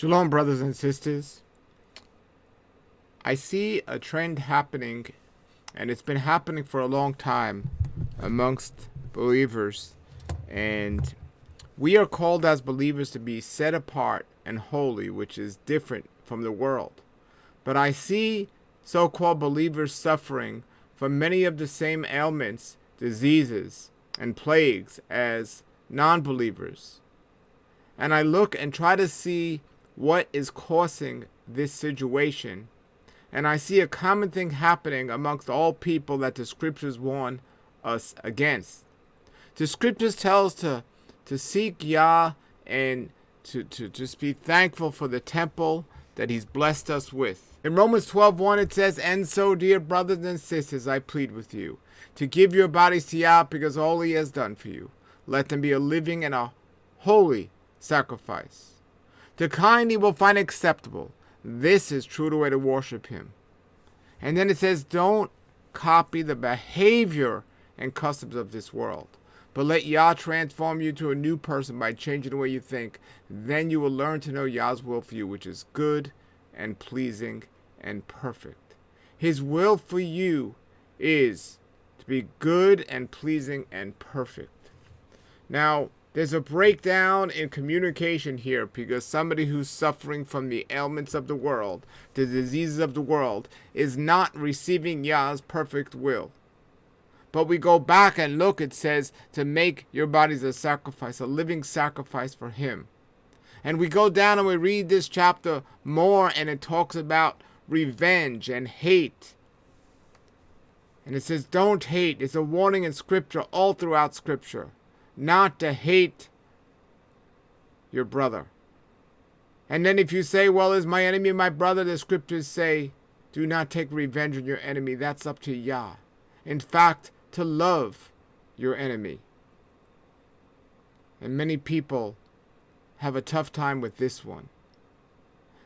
Shalom, brothers and sisters. I see a trend happening, and it's been happening for a long time amongst believers. And we are called as believers to be set apart and holy, which is different from the world. But I see so-called believers suffering from many of the same ailments, diseases, and plagues as non-believers. And I look and try to see what is causing this situation. And I see a common thing happening amongst all people that the scriptures warn us against. The scriptures tell us to seek Yah and to just be thankful for the temple that he's blessed us with. In Romans 12:1 it says, "And so, dear brothers and sisters, I plead with you, to give your bodies to Yah because all he has done for you. Let them be a living and a holy sacrifice, the kind he will find acceptable. This is true the way to worship him." And then it says, don't copy the behavior and customs of this world, but let Yah transform you to a new person by changing the way you think. Then you will learn to know Yah's will for you, which is good and pleasing and perfect. His will for you is to be good and pleasing and perfect. Now, there's a breakdown in communication here because somebody who's suffering from the ailments of the world, the diseases of the world, is not receiving Yah's perfect will. But we go back and look, it says to make your bodies a sacrifice, a living sacrifice for him. And we go down and we read this chapter more, and it talks about revenge and hate. And it says don't hate. It's a warning in scripture, all throughout scripture, not to hate your brother. And then if you say, well, is my enemy my brother? The scriptures say, do not take revenge on your enemy. That's up to Yah. In fact, to love your enemy. And many people have a tough time with this one.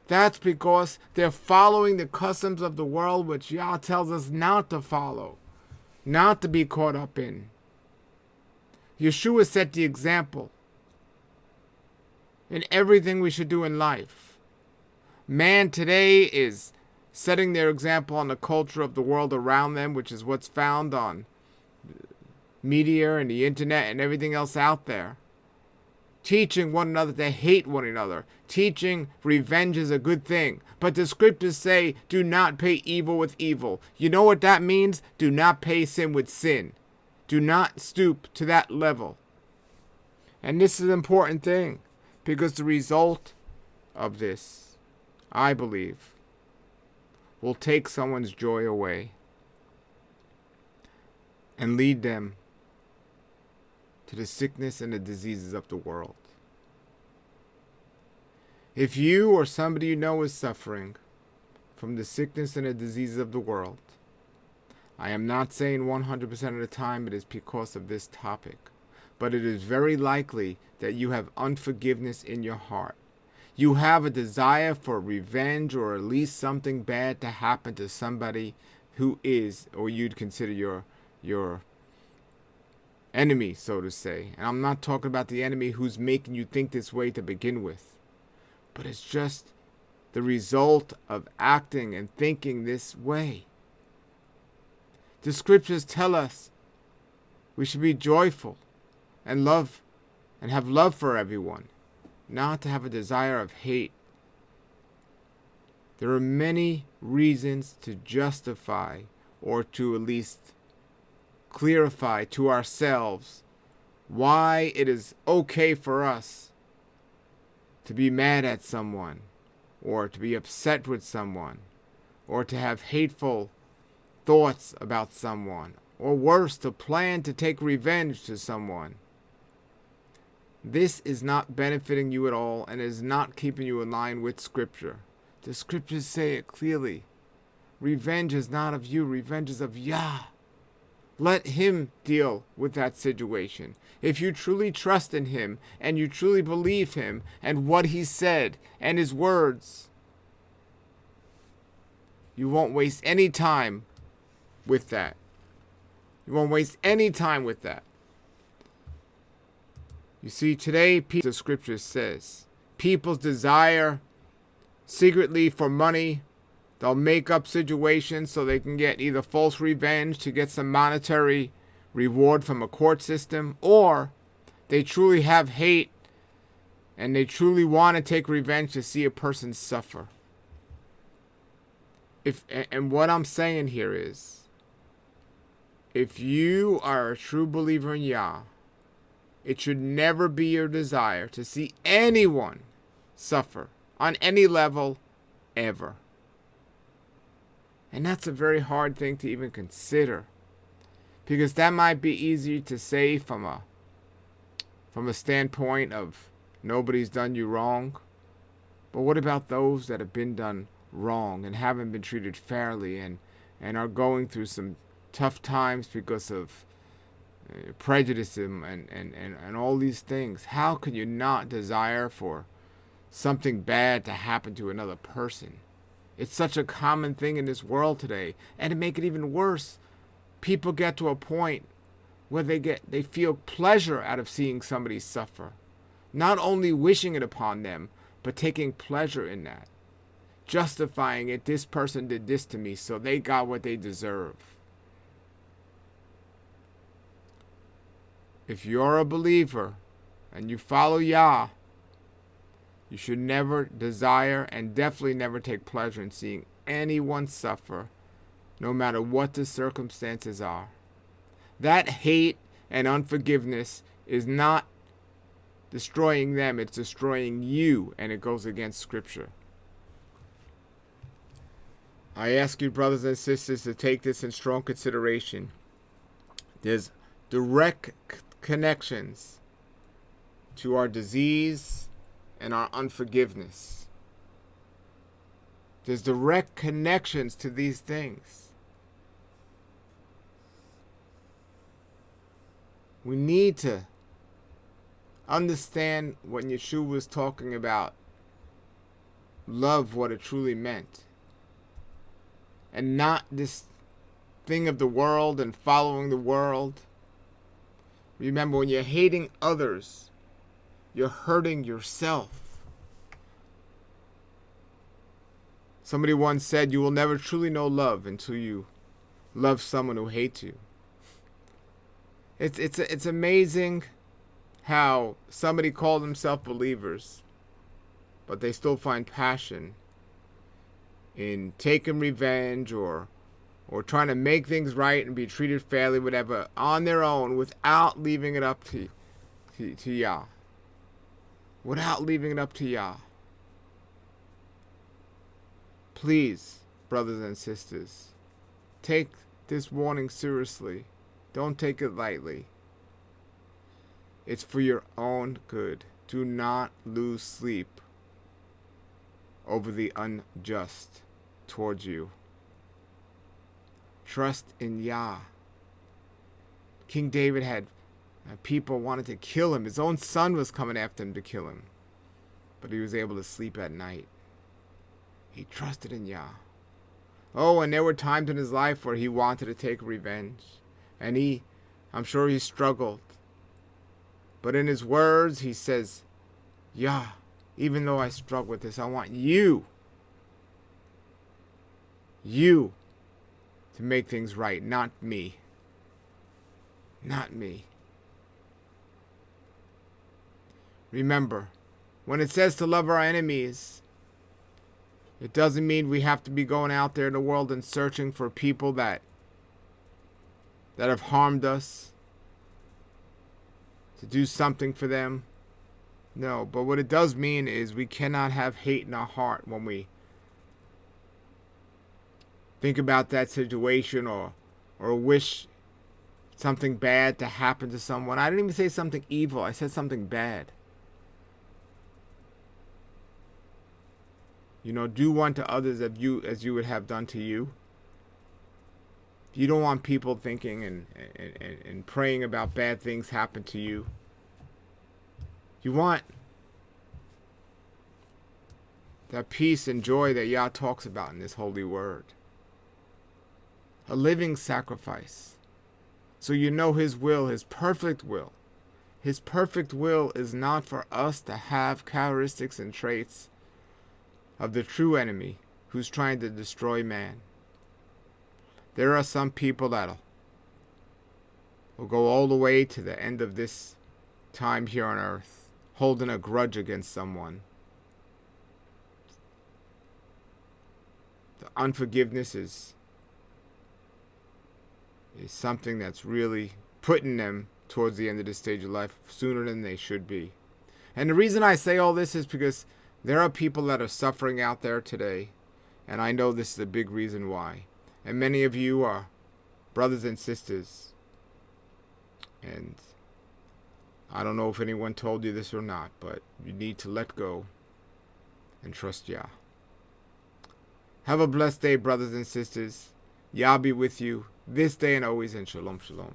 That's because they're following the customs of the world, which Yah tells us not to follow, not to be caught up in. Yeshua set the example in everything we should do in life. Man today is setting their example on the culture of the world around them, which is what's found on media and the internet and everything else out there. Teaching one another to hate one another. Teaching revenge is a good thing. But the scriptures say, do not pay evil with evil. You know what that means? Do not pay sin with sin. Do not stoop to that level. And this is an important thing, because the result of this, I believe, will take someone's joy away and lead them to the sickness and the diseases of the world. If you or somebody you know is suffering from the sickness and the diseases of the world, I am not saying 100% of the time it is because of this topic, but it is very likely that you have unforgiveness in your heart. You have a desire for revenge, or at least something bad to happen to somebody who is, or you'd consider your enemy, so to say. And I'm not talking about the enemy who's making you think this way to begin with, but it's just the result of acting and thinking this way. The scriptures tell us we should be joyful and love and have love for everyone, not to have a desire of hate. There are many reasons to justify, or to at least clarify to ourselves, why it is okay for us to be mad at someone, or to be upset with someone, or to have hateful thoughts about someone, or worse, to plan to take revenge to someone. This is not benefiting you at all, and is not keeping you in line with Scripture. The Scriptures say it clearly. Revenge is not of you, revenge is of Yah. Let him deal with that situation. If you truly trust in him, and you truly believe him, and what he said, and his words, you won't waste any time with that. You won't waste any time with that. You see, today, the scripture says, people's desire secretly for money. They'll make up situations so they can get either false revenge to get some monetary reward from a court system, or they truly have hate and they truly want to take revenge to see a person suffer. And what I'm saying here is, if you are a true believer in Yah, it should never be your desire to see anyone suffer on any level ever. And that's a very hard thing to even consider, because that might be easier to say from a standpoint of nobody's done you wrong. But what about those that have been done wrong and haven't been treated fairly and are going through some tough times because of prejudice and all these things? How can you not desire for something bad to happen to another person? It's such a common thing in this world today. And to make it even worse, people get to a point where they feel pleasure out of seeing somebody suffer. Not only wishing it upon them, but taking pleasure in that. Justifying it, this person did this to me, so they got what they deserve. If you're a believer and you follow Yah, you should never desire and definitely never take pleasure in seeing anyone suffer, no matter what the circumstances are. That hate and unforgiveness is not destroying them, it's destroying you, and it goes against Scripture. I ask you, brothers and sisters, to take this in strong consideration. There's direct connections to our disease and our unforgiveness. There's direct connections to these things. We need to understand when Yeshua was talking about love, what it truly meant. And not this thing of the world and following the world. Remember, when you're hating others, you're hurting yourself. Somebody once said, you will never truly know love until you love someone who hates you. It's amazing how somebody called themselves believers, but they still find passion in taking revenge or trying to make things right and be treated fairly, whatever, on their own, without leaving it up to Yah. Without leaving it up to Yah. Please, brothers and sisters, take this warning seriously. Don't take it lightly. It's for your own good. Do not lose sleep over the unjust towards you. Trust in Yah. King David had people wanted to kill him. His own son was coming after him to kill him. But he was able to sleep at night. He trusted in Yah. Oh, and there were times in his life where he wanted to take revenge. And I'm sure he struggled. But in his words, he says, Yah, even though I struggle with this, I want you to make things right, not me. Not me. Remember, when it says to love our enemies, it doesn't mean we have to be going out there in the world and searching for people that have harmed us, to do something for them. No, but what it does mean is we cannot have hate in our heart when we think about that situation or wish something bad to happen to someone. I didn't even say something evil. I said something bad. Do unto others as you would have done to you. You don't want people thinking and praying about bad things happen to you. You want that peace and joy that Yah talks about in this holy word. A living sacrifice. So you know His will, His perfect will. His perfect will is not for us to have characteristics and traits of the true enemy who's trying to destroy man. There are some people that will go all the way to the end of this time here on earth, holding a grudge against someone. The unforgiveness is something that's really putting them towards the end of this stage of life sooner than they should be. And the reason I say all this is because there are people that are suffering out there today, and I know this is a big reason why. And many of you are brothers and sisters, and I don't know if anyone told you this or not, but you need to let go and trust Yah. Have a blessed day, brothers and sisters. Yah be with you this day and always, and shalom, shalom.